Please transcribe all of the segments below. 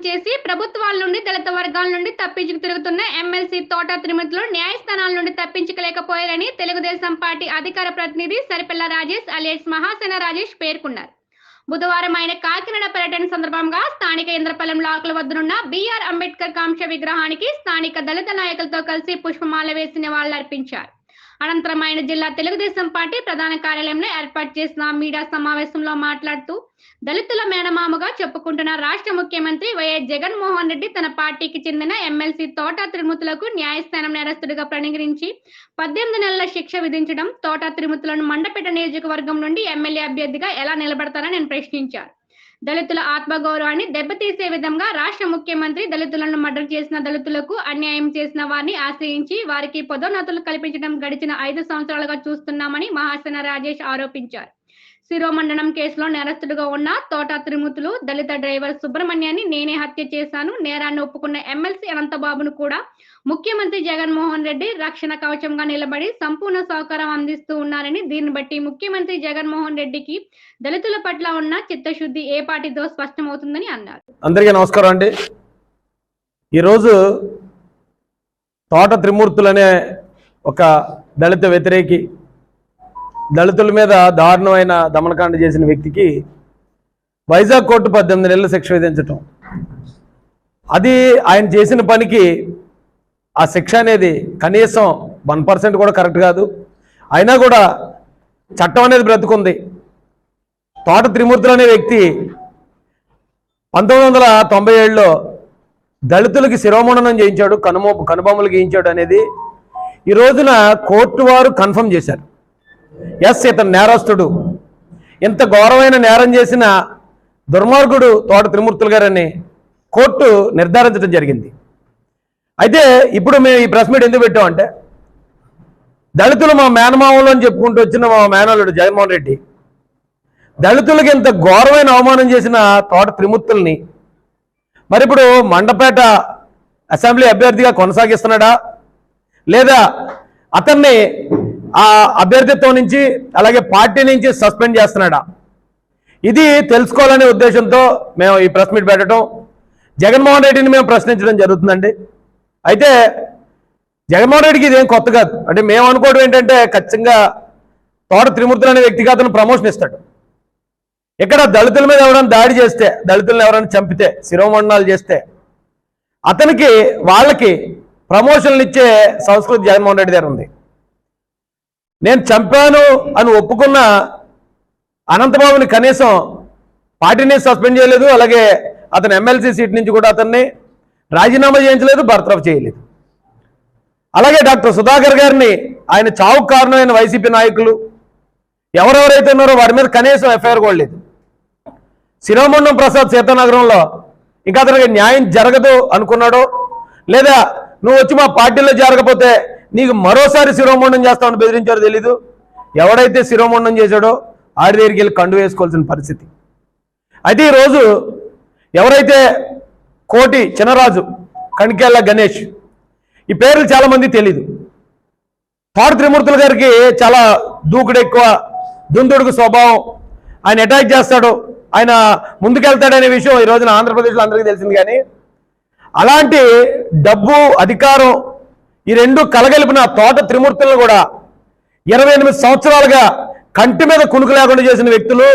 చేసి ప్రభుత్వాల నుండి దళిత వర్గాల నుండి తప్పించుకు తిరుగుతున్న ఎమ్మెల్సీ తోట తిరుమతులు న్యాయస్థానాల నుండి తప్పించుకోలేకపోయారని తెలుగుదేశం పార్టీ అధికార ప్రతినిధి సరిపిల్ల రాజేష్ అలియాస్ మహాసేన రాజేష్ పేర్కొన్నారు. బుధవారం ఆయన కాకినాడ పర్యటన సందర్భంగా స్థానిక ఇంద్రపాలెం లాకుల వద్దనున్న బిఆర్ అంబేద్కర్ కాంస్య విగ్రహానికి స్థానిక దళిత నాయకులతో కలిసి పుష్పమాల వేసి నివాళులర్పించారు. అనంతరం ఆయన జిల్లా తెలుగుదేశం పార్టీ ప్రధాన కార్యాలయంలో ఏర్పాటు చేసిన మీడియా సమావేశంలో మాట్లాడుతూ దళితుల మేనమామగా చెప్పుకుంటున్న రాష్ట్ర ముఖ్యమంత్రి వైఎస్ జగన్మోహన్ రెడ్డి తన పార్టీకి చెందిన ఎమ్మెల్సీ తోట తిరుమతులకు న్యాయస్థానం నేరస్తుడిగా పరిగణించి 18 నెలల శిక్ష విధించడం, తోట తిరుమతులను మండపేట నియోజకవర్గం నుండి ఎమ్మెల్యే అభ్యర్థిగా ఎలా నిలబడతారని నేను ప్రశ్నించారు. దళితుల ఆత్మగౌరవాన్ని దెబ్బతీసే విధంగా రాష్ట్ర ముఖ్యమంత్రి దళితులను మర్డర్ చేసిన దళితులకు అన్యాయం చేసిన వారిని ఆశ్రయించి వారికి పదోన్నతులు కల్పించడం గడిచిన 5 సంవత్సరాలుగా చూస్తున్నామని మహాసేన రాజేష్ ఆరోపించారు. శిరోమండనం కేసులో నేరస్తుడిగా ఉన్న తోట తిరుమతులు దళిత డ్రైవర్ సుబ్రహ్మణ్యాన్ని నేనే హత్య చేశాను నేరాన్ని ఒప్పుకున్న ఎమ్మెల్సీ అనంతబాబును కూడా ముఖ్యమంత్రి జగన్మోహన్ రెడ్డి రక్షణ కవచంగా నిలబడి సంపూర్ణ సహకారం అందిస్తూ ఉన్నారని, దీన్ని బట్టి ముఖ్యమంత్రి జగన్మోహన్ రెడ్డికి దళితుల పట్ల ఉన్న చిత్తశుద్ధి ఏ పార్టీతో స్పష్టమవుతుందని అన్నారు. అందరికీ నమస్కారం అండి. ఈరోజు తోట త్రిమూర్తులు అనే ఒక దళిత వ్యతిరేకి, దళితుల మీద దారుణమైన దమనకాండ చేసిన వ్యక్తికి వైజాగ్ కోర్టు 18 నెలల శిక్ష విధించటం, అది ఆయన చేసిన పనికి ఆ శిక్ష అనేది కనీసం 1% కూడా కరెక్ట్ కాదు. అయినా కూడా చట్టం అనేది బ్రతుకుంది. తోట త్రిమూర్తులు అనే వ్యక్తి 1997లో దళితులకి శిరోమండనం చేయించాడు, కనుబొమ్మలు గీయించాడు అనేది ఈ రోజున కోర్టు వారు కన్ఫర్మ్ చేశారు. ఎస్, ఇతను నేరస్తుడు, ఇంత ఘోరమైన నేరం చేసిన దుర్మార్గుడు తోట త్రిమూర్తులు గారని కోర్టు నిర్ధారించడం జరిగింది. అయితే ఇప్పుడు మేము ఈ ప్రెస్ మీట్ ఎందుకు పెట్టామంటే, దళితులు మా మేనమామలు అని చెప్పుకుంటూ వచ్చిన మా మేనల్లుడు జగన్మోహన్ రెడ్డి దళితులకి ఇంత ఘోరమైన అవమానం చేసిన తోట త్రిమూర్తుల్ని మరి ఇప్పుడు మండపేట అసెంబ్లీ అభ్యర్థిగా కొనసాగిస్తున్నాడా, లేదా అతన్ని ఆ అభ్యర్థిత్వం నుంచి అలాగే పార్టీ నుంచి సస్పెండ్ చేస్తున్నాడా, ఇది తెలుసుకోవాలనే ఉద్దేశంతో మేము ఈ ప్రెస్ మీట్ పెట్టడం, జగన్మోహన్ రెడ్డిని మేము ప్రశ్నించడం జరుగుతుందండి. అయితే జగన్మోహన్ రెడ్డికి ఇదేం కొత్త కాదు. అంటే మేము అనుకోవడం ఏంటంటే, ఖచ్చితంగా తోట త్రిమూర్తులు అనే వ్యక్తికి అతను ప్రమోషన్ ఇస్తాడు. ఇక్కడ దళితుల మీద ఎవరైనా దాడి చేస్తే, దళితులను ఎవరైనా చంపితే, శిరోమండనాలు చేస్తే అతనికి వాళ్ళకి ప్రమోషన్లు ఇచ్చే సంస్కృతి జగన్మోహన్ రెడ్డి దగ్గర ఉంది. నేను చంపాను అని ఒప్పుకున్న అనంతబాబుని కనీసం పార్టీని సస్పెండ్ చేయలేదు, అలాగే అతను ఎమ్మెల్సీ సీట్ నుంచి కూడా అతన్ని రాజీనామా చేయించలేదు, బర్తరఫ్ చేయలేదు. అలాగే డాక్టర్ సుధాకర్ గారిని, ఆయన చావుకు కారణమైన వైసీపీ నాయకులు ఎవరెవరైతే ఉన్నారో వారి మీద కనీసం ఎఫ్ఐఆర్ కూడా లేదు. శిరోమండం ప్రసాద్ సీతానగరంలో ఇంకా అతనికి న్యాయం జరగదు అనుకున్నాడో, లేదా నువ్వు వచ్చి మా పార్టీలో జరగకపోతే నీకు మరోసారి శిరోమండం చేస్తామని బెదిరించారో తెలీదు. ఎవడైతే శిరోమండం చేశాడో ఆడి దగ్గరికి వెళ్ళి కండు వేసుకోవాల్సిన పరిస్థితి. అయితే ఈరోజు ఎవరైతే కోటి చినరాజు, కణికెళ్ళ గణేష్, ఈ పేర్లు చాలామంది తెలీదు. తోట త్రిమూర్తుల గారికి చాలా దూకుడు ఎక్కువ, దుందుడుకు స్వభావం, ఆయన అటాక్ చేస్తాడు, ఆయన ముందుకెళ్తాడనే విషయం ఈ రోజున ఆంధ్రప్రదేశ్లో అందరికీ తెలిసింది. కానీ అలాంటి డబ్బు, అధికారం ఈ రెండు కలగలిపిన తోట త్రిమూర్తులను కూడా 28 సంవత్సరాలుగా కంటి మీద కునుకు లేకుండా చేసిన వ్యక్తులు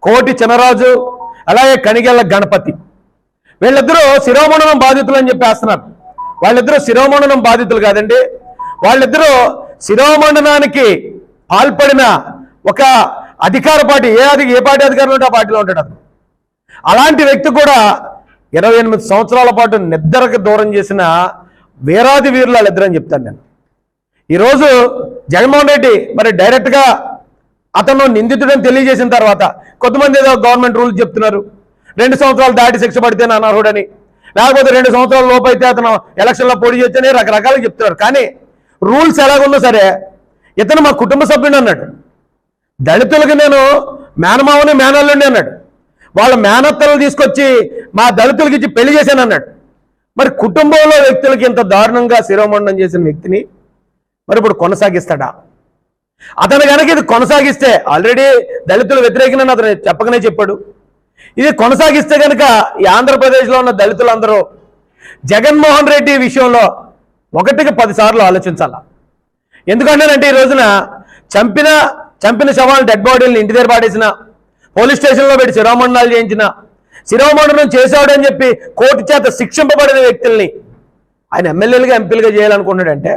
కోటి చినరాజు, అలాగే కణికెళ్ళ గణపతి. వీళ్ళిద్దరూ శిరోమండనం బాధితులు అని చెప్పేస్తున్నారు. వాళ్ళిద్దరూ శిరోమండనం బాధితులు కాదండి, వాళ్ళిద్దరూ శిరోమండనానికి పాల్పడిన ఒక అధికార పార్టీ, ఏ పార్టీ అధికారంలో ఉంటే ఆ పార్టీలో ఉంటాడు అతను. అలాంటి వ్యక్తి కూడా 28 సంవత్సరాల పాటు నిద్రకు దూరం చేసిన వీరాది వీరులు వాళ్ళిద్దరు అని చెప్తాను నేను. ఈరోజు జగన్మోహన్ రెడ్డి మరి డైరెక్ట్గా అతను నిందితుడని తెలియజేసిన తర్వాత కొంతమంది ఏదో గవర్నమెంట్ రూల్స్ చెప్తున్నారు, 2 సంవత్సరాలు దాటి శిక్ష పడితేనే అనర్హుడని, లేకపోతే 2 సంవత్సరాల లోపు అయితే అతను ఎలక్షన్లో పోటీ చేస్తేనే రకరకాలుగా చెప్తున్నారు. కానీ రూల్స్ ఎలాగున్నా సరే ఇతను మా కుటుంబ సభ్యుడు అన్నాడు. దళితులకు నేను మేనమావని మేనల్లుండి అన్నాడు. వాళ్ళ మేనత్తలు తీసుకొచ్చి మా దళితులకి ఇచ్చి పెళ్లి చేశాను అన్నాడు. మరి కుటుంబంలో వ్యక్తులకి ఇంత దారుణంగా శిరోమండనం చేసిన వ్యక్తిని మరి ఇప్పుడు కొనసాగిస్తాడా? అతను కనుక ఇది కొనసాగిస్తే, ఆల్రెడీ దళితుల వ్యతిరేకనని అతను చెప్పకనే చెప్పాడు, ఇది కొనసాగిస్తే కనుక ఈ ఆంధ్రప్రదేశ్లో ఉన్న దళితులందరూ జగన్మోహన్ రెడ్డి విషయంలో 1కి 10 సార్లు ఆలోచించాల. ఎందుకంటేనంటే ఈ రోజున చంపిన శవాలను, డెడ్ బాడీలను ఇంటి దగ్గర పాడేసిన, పోలీస్ స్టేషన్లో పెట్టి శిరోమండనాలు చేయించిన, శిరోమండనం చేశాడని చెప్పి కోర్టు చేత శిక్షింపబడిన వ్యక్తుల్ని ఆయన ఎమ్మెల్యేలుగా, ఎంపీలుగా చేయాలనుకున్నాడంటే